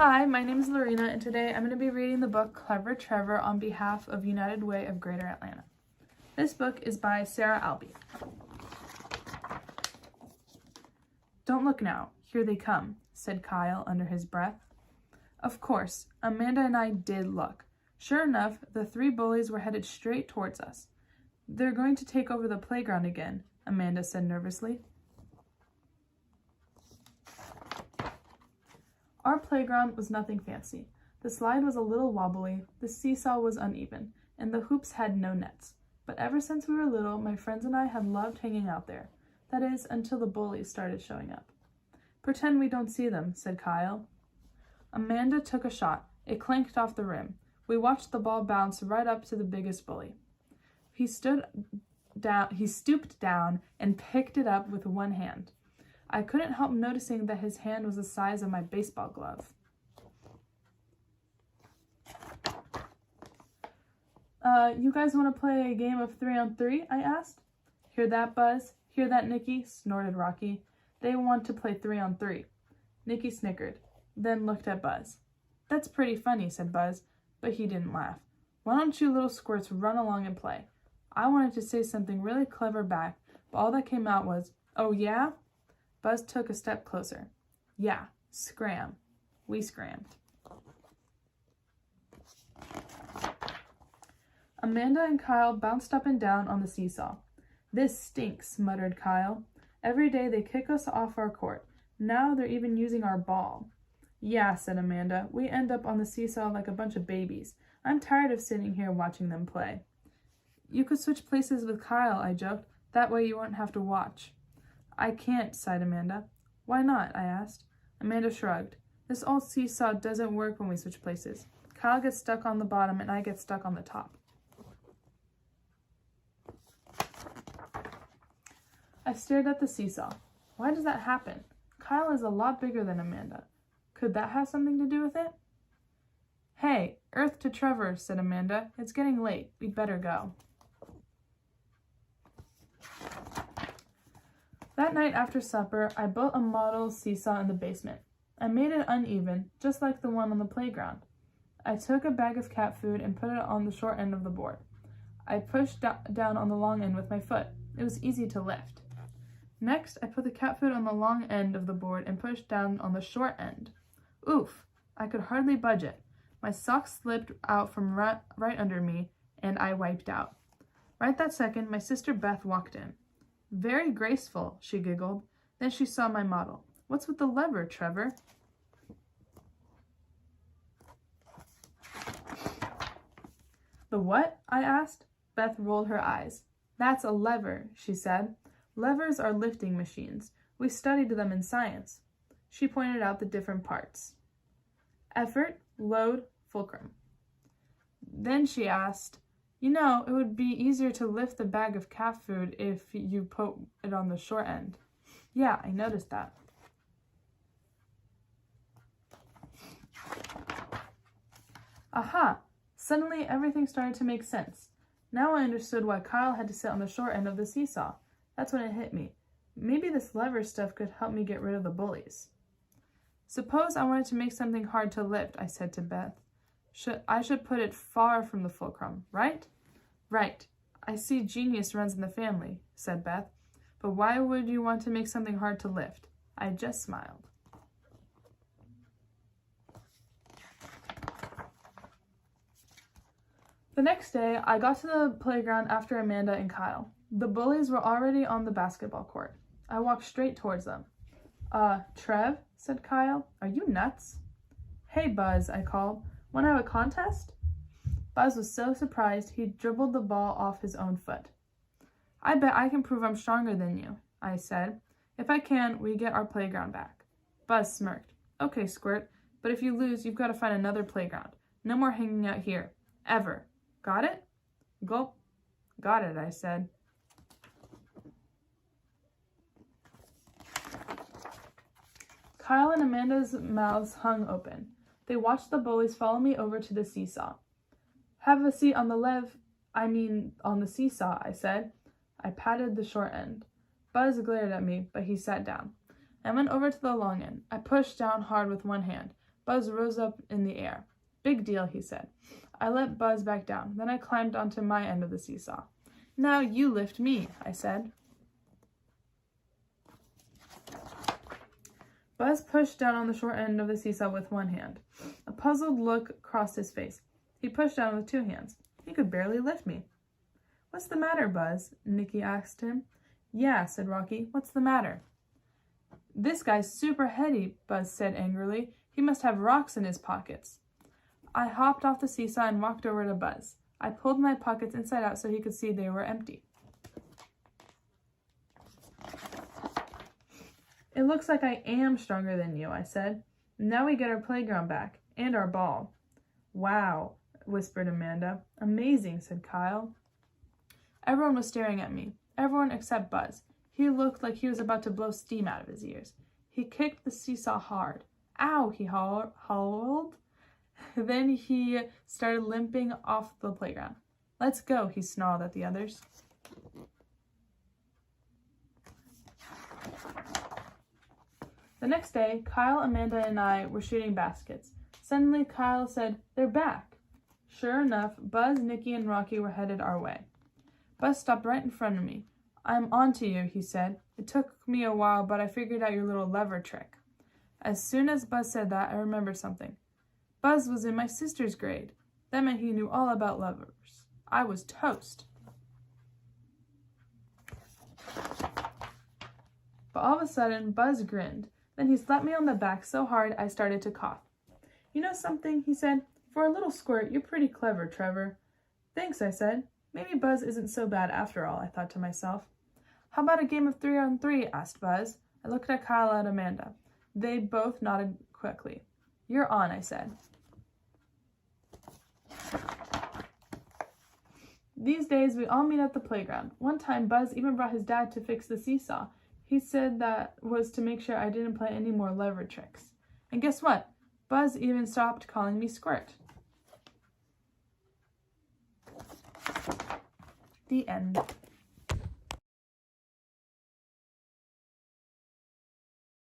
Hi, my name is Lirina, and today I'm going to be reading the book Clever Trevor on behalf of United Way of Greater Atlanta. This book is by Sarah Albee. "Don't look now, here they come," said Kyle under his breath. Of course, Amanda and I did look. Sure enough, the three bullies were headed straight towards us. "They're going to take over the playground again," Amanda said nervously. Our playground was nothing fancy. The slide was a little wobbly, the seesaw was uneven, and the hoops had no nets. But ever since we were little, my friends and I had loved hanging out there. That is, until the bullies started showing up. "Pretend we don't see them," said Kyle. Amanda took a shot. It clanked off the rim. We watched the ball bounce right up to the biggest bully. He stooped down and picked it up with one hand. I couldn't help noticing that his hand was the size of my baseball glove. You guys want to play a game of 3-on-3? I asked. "Hear that, Buzz? Hear that, Nicky?" snorted Rocky. "They want to play 3-on-3. Nicky snickered, then looked at Buzz. "That's pretty funny," said Buzz, but he didn't laugh. "Why don't you little squirts run along and play?" I wanted to say something really clever back, but all that came out was, "Oh yeah?" Buzz took a step closer. "Yeah, scram." We scrammed. Amanda and Kyle bounced up and down on the seesaw. "This stinks," muttered Kyle. "Every day they kick us off our court. Now they're even using our ball." "Yeah," said Amanda. "We end up on the seesaw like a bunch of babies. I'm tired of sitting here watching them play." "You could switch places with Kyle," I joked. "That way you won't have to watch." "I can't," sighed Amanda. "Why not?" I asked. Amanda shrugged. "This old seesaw doesn't work when we switch places. Kyle gets stuck on the bottom and I get stuck on the top." I stared at the seesaw. Why does that happen? Kyle is a lot bigger than Amanda. Could that have something to do with it? "Hey, earth to Trevor," said Amanda. "It's getting late. We'd better go." That night after supper, I built a model seesaw in the basement. I made it uneven, just like the one on the playground. I took a bag of cat food and put it on the short end of the board. I pushed down on the long end with my foot. It was easy to lift. Next, I put the cat food on the long end of the board and pushed down on the short end. Oof! I could hardly budge it. My socks slipped out from right under me, and I wiped out. Right that second, my sister Beth walked in. "Very graceful," she giggled. Then she saw my model. "What's with the lever, Trevor?" "The what?" I asked. Beth rolled her eyes. "That's a lever," she said. "Levers are lifting machines. We studied them in science." She pointed out the different parts. Effort, load, fulcrum. Then she asked, "You know, it would be easier to lift the bag of cat food if you put it on the short end." "Yeah, I noticed that." Aha! Suddenly everything started to make sense. Now I understood why Kyle had to sit on the short end of the seesaw. That's when it hit me. Maybe this lever stuff could help me get rid of the bullies. "Suppose I wanted to make something hard to lift," I said to Beth. I should put it far from the fulcrum, right?" "Right. I see genius runs in the family," said Beth. "But why would you want to make something hard to lift?" I just smiled. The next day, I got to the playground after Amanda and Kyle. The bullies were already on the basketball court. I walked straight towards them. Trev," said Kyle. "Are you nuts?" "Hey, Buzz," I called. "Want to have a contest?" Buzz was so surprised he dribbled the ball off his own foot. "I bet I can prove I'm stronger than you," I said. "If I can, we get our playground back." Buzz smirked. "Okay, Squirt, but if you lose, you've got to find another playground. No more hanging out here. Ever. Got it?" "Gulp." "Got it," I said. Kyle and Amanda's mouths hung open. They watched the bullies follow me over to the seesaw. "Have a seat on the seesaw," I said. I patted the short end. Buzz glared at me, but he sat down. I went over to the long end. I pushed down hard with one hand. Buzz rose up in the air. Big deal, he said. I let Buzz back down. Then I climbed onto my end of the seesaw. Now you lift me, I said. Buzz pushed down on the short end of the seesaw with one hand. A puzzled look crossed his face. He pushed down with two hands. He could barely lift me. What's the matter, Buzz? Nicky asked him. Yeah, said Rocky. What's the matter? This guy's super heady, Buzz said angrily. He must have rocks in his pockets. I hopped off the seesaw and walked over to Buzz. I pulled my pockets inside out so he could see they were empty. It looks like I am stronger than you, I said. Now we get our playground back, and our ball. Wow, whispered Amanda. Amazing, said Kyle. Everyone was staring at me. Everyone except Buzz. He looked like he was about to blow steam out of his ears. He kicked the seesaw hard. Ow, he howled. Then he started limping off the playground. Let's go, he snarled at the others. The next day, Kyle, Amanda, and I were shooting baskets. Suddenly, Kyle said, "They're back." Sure enough, Buzz, Nicky, and Rocky were headed our way. Buzz stopped right in front of me. "I'm on to you," he said. "It took me a while, but I figured out your little lever trick." As soon as Buzz said that, I remembered something. Buzz was in my sister's grade. That meant he knew all about levers. I was toast. But all of a sudden, Buzz grinned. Then he slapped me on the back so hard I started to cough. "You know something?" he said. "For a little squirt, you're pretty clever, Trevor." "Thanks," I said. Maybe Buzz isn't so bad after all, I thought to myself. "How about a game of 3-on-3? Asked Buzz. I looked at Kyle and Amanda. They both nodded quickly. "You're on," I said. These days, we all meet at the playground. One time, Buzz even brought his dad to fix the seesaw. He said that was to make sure I didn't play any more lever tricks. And guess what? Buzz even stopped calling me Squirt. The end.